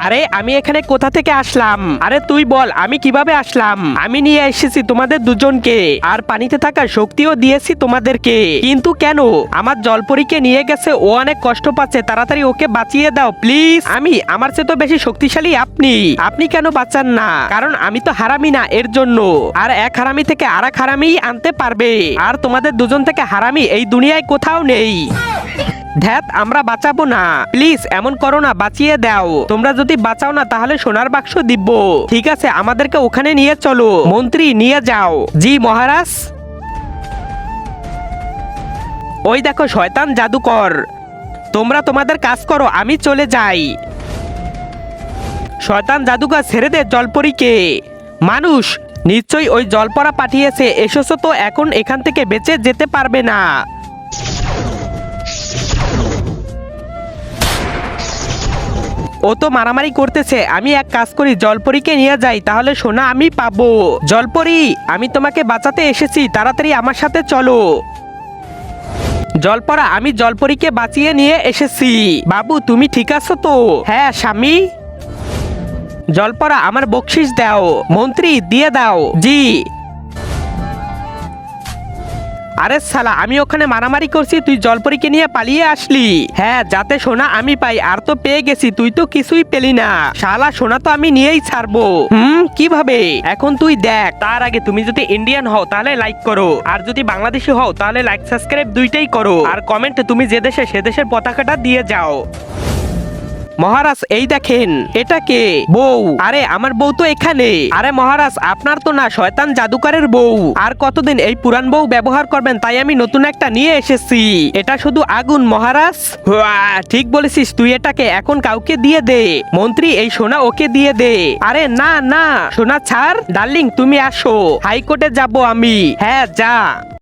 আরে আমি এখানে কোথা থেকে আসলাম? আরে তুই বল আমি কিভাবে আসলাম? আমি নিয়ে এসেছি তোমাদের দুজনকে আর পানিতে থাকা শক্তিও দিয়েছি তোমাদেরকে, কিন্তু কেন আমার জলপরীকে নিয়ে গেছে? ও অনেক কষ্ট পাচ্ছে, তাড়াতাড়ি ওকে বাঁচিয়ে দাও প্লিজ। আমার চেয়ে তো বেশি শক্তিশালী আপনি। আপনি কেন বাঁচান না? কারণ আমি তো হারামি না, এর জন্য। আর এক হারামি থেকে আর এক হারামি আনতে পারবে, আর তোমাদের দুজন থেকে হারামি এই দুনিয়ায় কোথাও নেই। ধ্যাত, আমরা বাঁচাবো না, প্লিজ এমন করো না, বাঁচিয়ে দাও। তোমরা যদি বাঁচাও না তাহলে সোনার বাক্স দিব। ঠিক আছে, আমাদেরকে ওখানে নিয়ে চলো। মন্ত্রী নিয়ে যাও। জি মহারাজ। ওই দেখো শয়তান জাদুকর, তোমরা তোমাদের কাজ করো, আমি চলে যাই। শয়তান জাদুকর ছেড়ে দে জলপরীকে। মানুষ নিশ্চয়ই ওই জলপরা পাঠিয়েছে, এসেছো তো এখন এখান থেকে বেঁচে যেতে পারবে না। ও তো মারামারি করতেছে, আমি এক কাজ করি জলপরীকে নিয়ে যাই, তাহলে সোনা আমি পাবো। জলপরী, আমি তোমাকে বাঁচাতে এসেছি, তাড়াতাড়ি আমার সাথে চলো। জলপরা, আমি জলপরীকে বাঁচিয়ে নিয়ে এসেছি। বাবু তুমি ঠিক আছো তো? হ্যাঁ স্বামী। জলপরা আমার বকশিস দাও। মন্ত্রী দিয়ে দাও। জি। আরে শালা, আমি ওখানে মারামারি করছি, তুই জলপরীকে নিয়ে পালিয়ে আসলি। হ্যাঁ, যাতে সোনা আমি পাই, আর তো পেয়ে গেছি, তুই তো কিছুই পেলি না। শালা, সোনা তো আমি নিয়েই ছাড়বো। কিভাবে? এখন তুই দেখ। তার আগে তুমি যদি ইন্ডিয়ান হও তাহলে লাইক করো, আর যদি বাংলাদেশি হও তাহলে লাইক সাবস্ক্রাইব দুইটাই করো, আর কমেন্টে তুমি যে দেশে সে দেশের পতাকাটা দিয়ে যাও। মহারাজ এই দেখেন, এটা কে? বউ। আরে আমার বউ তো এখানে। আরে মহারাজ, আপনার তো না, শয়তান জাদুকরের বউ। আর কতদিন এই পুরান বউ ব্যবহার করবেন, তাই আমি নতুন একটা নিয়ে এসেছি। এটা শুধু আগুন মহারাজ। ঠিক বলেছিস তুই, এটাকে এখন কাউকে দিয়ে দে। মন্ত্রী, এই সোনা ওকে দিয়ে দে। আরে না না, সোনা ছাড়। ডার্লিং তুমি আসো, হাইকোর্টে যাব আমি। হ্যাঁ যা।